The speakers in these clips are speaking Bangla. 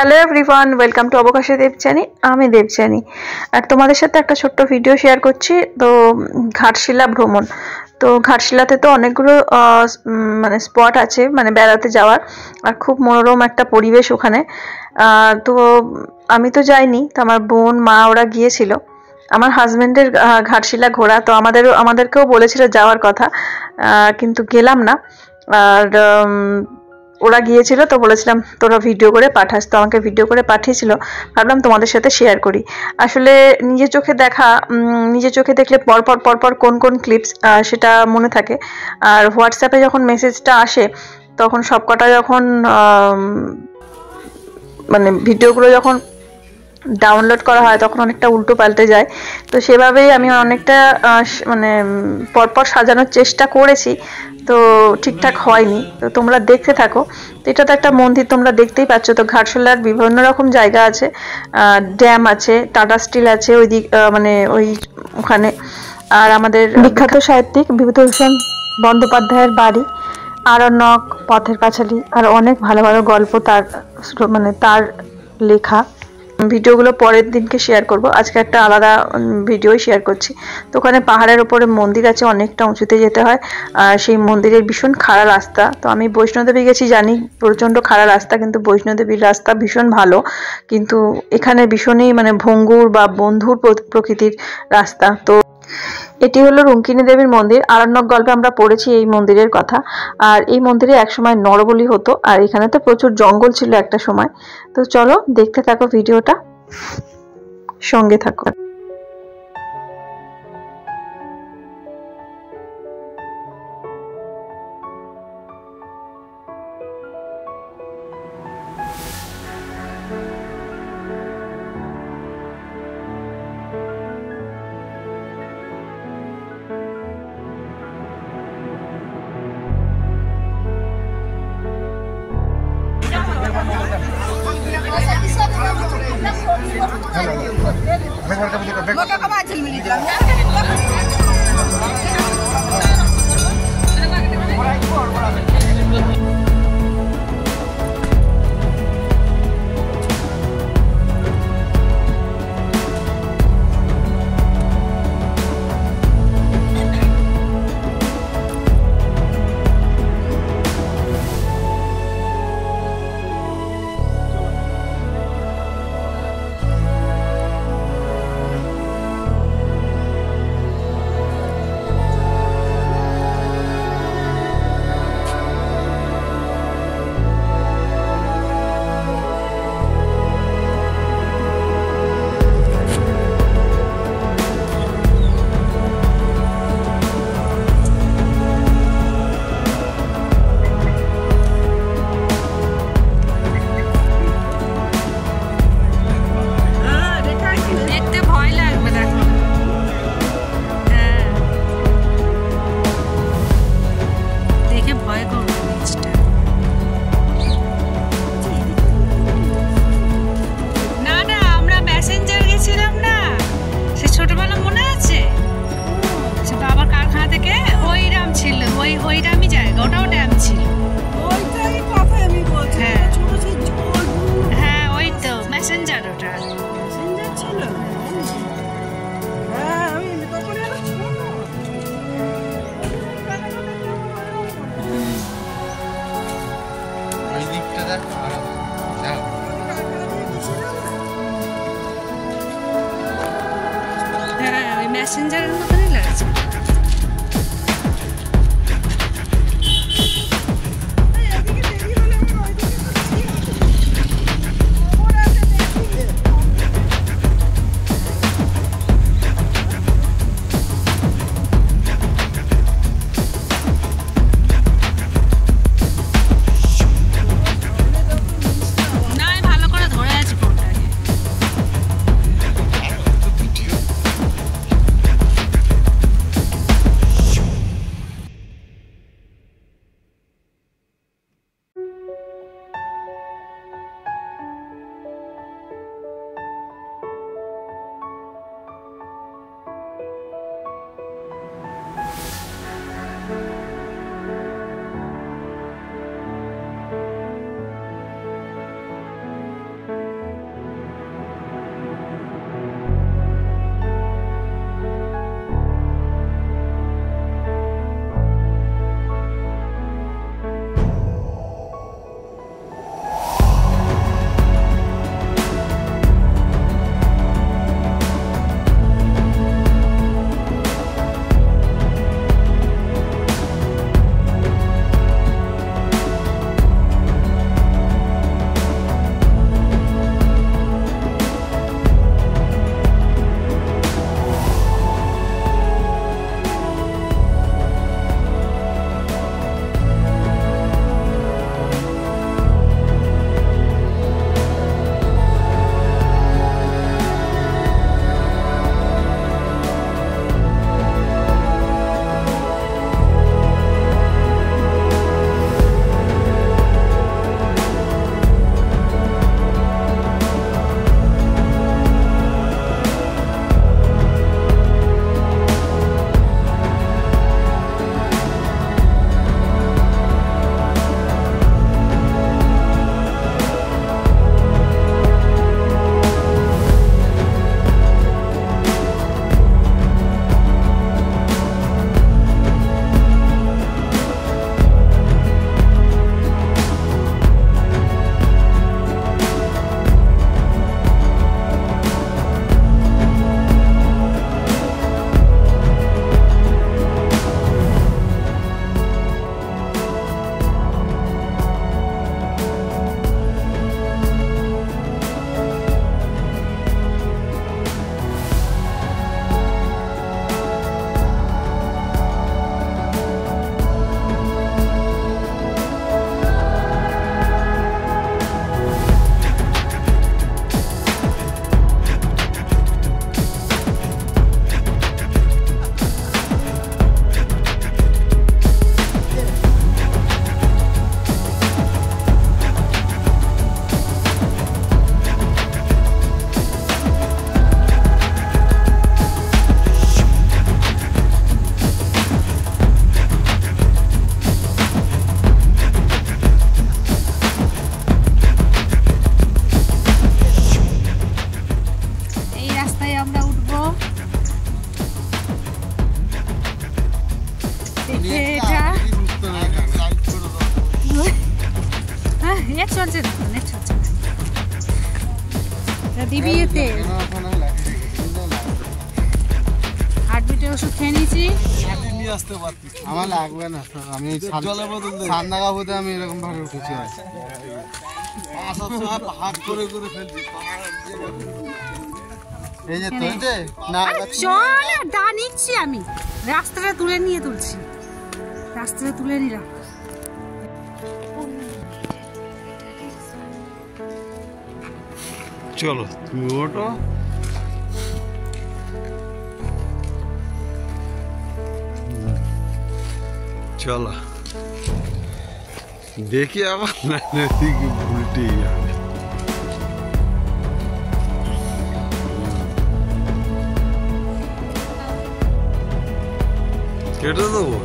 হ্যালো এভরিওয়ান, ওয়েলকাম টু অবকাশে দেবযানী। আমি দেবযানী আর তোমাদের সাথে একটা ছোট্ট ভিডিও শেয়ার করছি। তো ঘাটশিলা ভ্রমণ, তো ঘাটশিলাতে তো অনেকগুলো মানে স্পট আছে মানে বেড়াতে যাওয়ার, আর খুব মনোরম একটা পরিবেশ ওখানে। তো আমি তো যাইনি, তো আমার বোন মা ওরা গিয়েছিল। আমার হাজবেন্ডের ঘাটশিলা ঘোরা, তো আমাদেরকেও বলেছিল যাওয়ার কথা, কিন্তু গেলাম না। আর ওরা গিয়েছিল, তো বলেছিলাম তোরা ভিডিও করে পাঠাস, তো আমাকে ভিডিও করে পাঠিয়েছিল, ভাবলাম তোমাদের সাথে শেয়ার করি। আসলে নিজের চোখে দেখা, নিজের চোখে দেখলে পরপর কোন কোন ক্লিপস সেটা মনে থাকে। আর হোয়াটসঅ্যাপে যখন মেসেজটা আসে তখন সবকটা যখন মানে ভিডিওগুলো যখন ডাউনলোড করা হয় তখন অনেকটা উল্টো পাল্টে যায়। তো সেভাবেই আমি অনেকটা মানে পরপর সাজানোর চেষ্টা করেছি, তো ঠিকঠাক হয়নি। তো তোমরা দেখতে থাকো। তো এটা তো একটা মন্দির, তোমরা দেখতেই পাচ্ছ। তো ঘাটশিলার বিভিন্ন রকম জায়গা আছে, ড্যাম আছে, টাটা স্টিল আছে ওই দিক, মানে ওই ওখানে। আর আমাদের বিখ্যাত সাহিত্যিক বিভূতিভূষণ বন্দ্যোপাধ্যায়ের বাড়ি, আরণ্যক, পথের পাঁচালী, আর অনেক ভালো ভালো গল্প তার মানে তার লেখা। ভিডিওগুলো পরের দিনকে শেয়ার করব, আজকে একটা আলাদা ভিডিও শেয়ার করছি। তো ওখানে পাহাড়ের উপরে মন্দির আছে, অনেকটা উঁচুতে যেতে হয়, আর সেই মন্দিরের ভীষণ খাড়া রাস্তা। তো আমি বৈষ্ণোদেবী গেছি, জানি প্রচণ্ড খাড়া রাস্তা, কিন্তু বৈষ্ণোদেবীর রাস্তা ভীষণ ভালো। কিন্তু এখানে ভীষণই মানে ভঙ্গুর বা বন্ধুর প্রকৃতির রাস্তা। তো এটি হলো রুঙ্কিনী দেবীর মন্দির। আরণ্যক গল্পে আমরা পড়েছি এই মন্দিরের কথা। আর এই মন্দিরে একসময় নরবলি হতো, আর এখানে তো প্রচুর জঙ্গল ছিল একটা সময়। তো চলো দেখতে থাকো ভিডিওটা, সঙ্গে থাকো। মেসেঞ্জারের মতনই লাগছে। দিবি এতে হার্টবিটের ওষুধ খেয়ে নিয়েছি। আমার লাগবে না, আমি সান্দাগা বোধে আমি এরকম ভাবে উঠেছি। এই যে তুলতে না চল দা নিচ্ছি আমি, রাস্তাটা তুলে নিয়ে তুলছি, রাস্তাটা তুলে নিলাম। চলো তুমি ওঠো। চলো দেখি আবার না উল্টে যাবে। কেটে দেবো,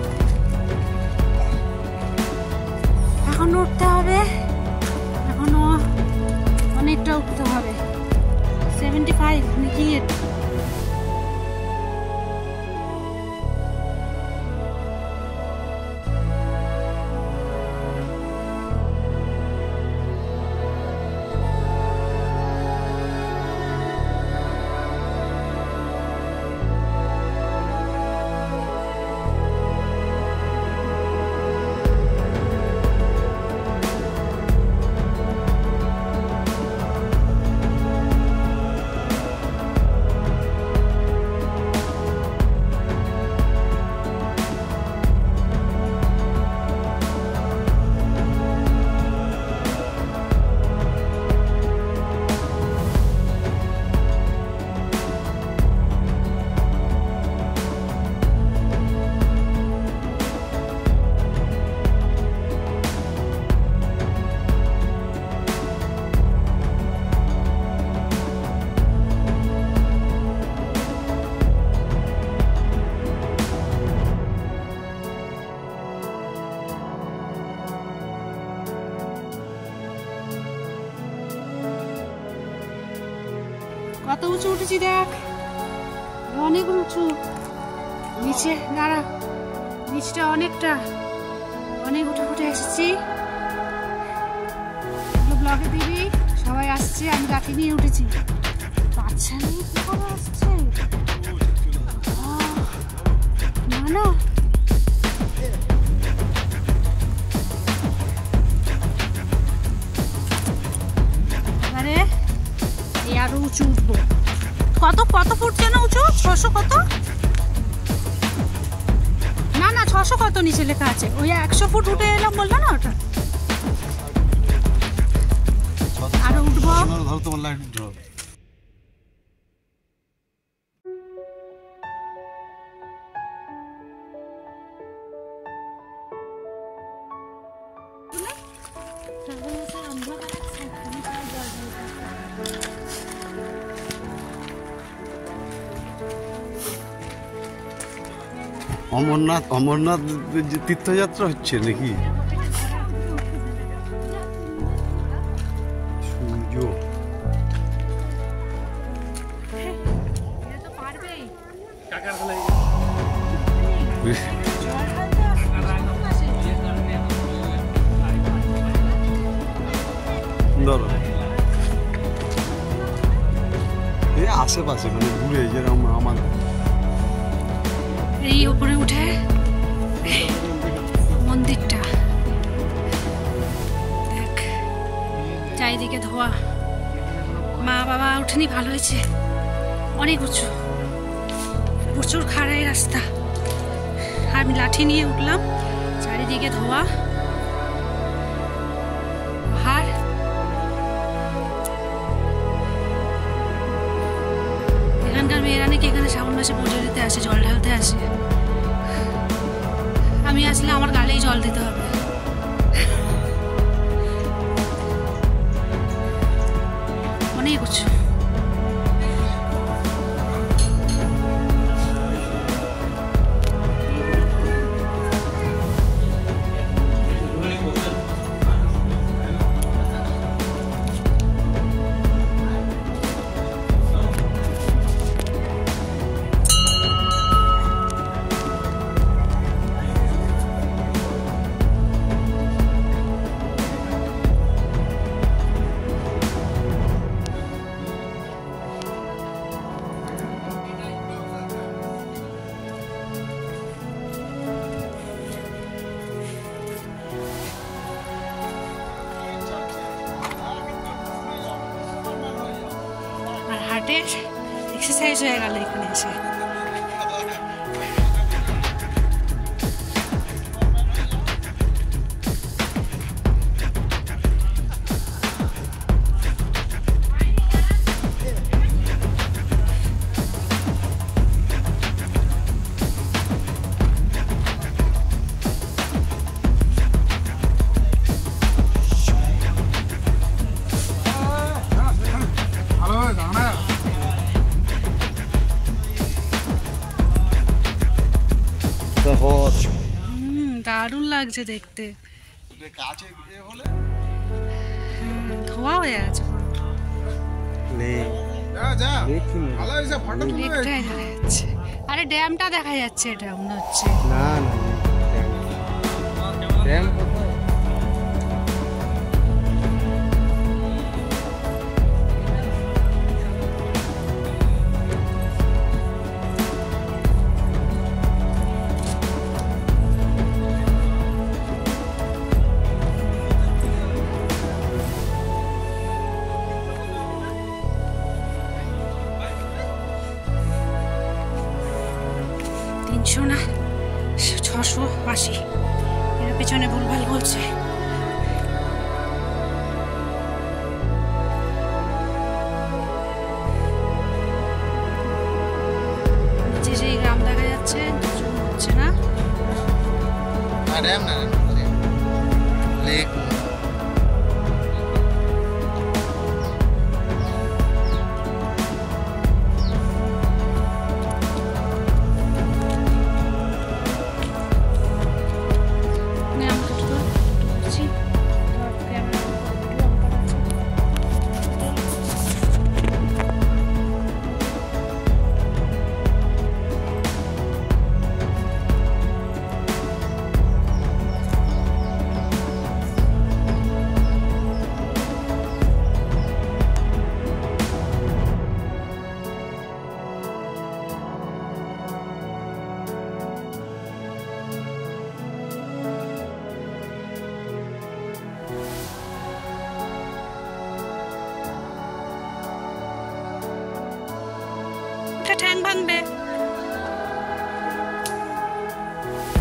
এখন উঠতে হবে, এখনো অনেকটা উঠতে হবে। 75 নাকি? কত উঁচু উঠেছি দেখ, অনেক উঁচু। নিচে দাঁড়া, নিচটা অনেকটা, অনেক উঠে উঠে এসেছি। ব্লগে দিবি, সবাই আসছে, আমি লাঠি নিয়ে উঠেছি। বাচ্চা নিয়ে কি করে আসছে না না। এবারে এই আরো উঁচু উঠবো। কত কত ফুট যেন উঁচু? 600 কত? না না 600 কত নিচে লেখা আছে। ওই 100 ফুট উঠে এলাম বললো না ওটা। আরো উঠবো। ধরো তোমার লাইট ধরো। অমরনাথ তীর্থযাত্রা হচ্ছে নাকি? সূর্য ধরো এই আশেপাশে মানে ঘুরে যেরকম আমার এই উপরে উঠে মন্দিরটা দেখ, চারিদিকে ধোয়া। মা বাবা উঠেনি, ভালো হয়েছে। অনেক উঁচু, প্রচুর খাড়াই রাস্তা। আমি লাঠি নিয়ে উঠলাম, চারিদিকে ধোয়া, পাহাড়। এখানকার মেয়েরা নাকি এখানে শ্রাবণ মাসে পুজো দিতে আসে, জল ঢালতে আসে। আমি আসলে আমার গালেই জল দিতে হবে। অনেক উঁচু। হেঁটে এক্সারসাইজ হয়ে গেল এখানে এসে। দারুণ লাগছে দেখতে, ধোয়া হয়ে আছে আরে ড্যামটা দেখা যাচ্ছে, এটা মনে হচ্ছে না না ড্যাম 300 না 680, এর পেছনে ভুলভাল বলছে। নিচে সেই গ্রাম দেখা যাচ্ছে, হচ্ছে না ড্যাম না লেক। ঠ্যাং ভাঙবে,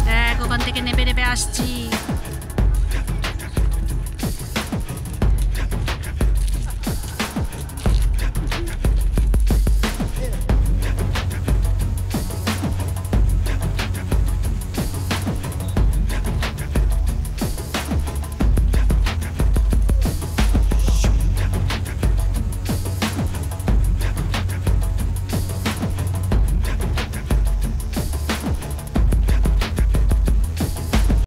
দেখ ওখান থেকে নেবে নেবে আসছি।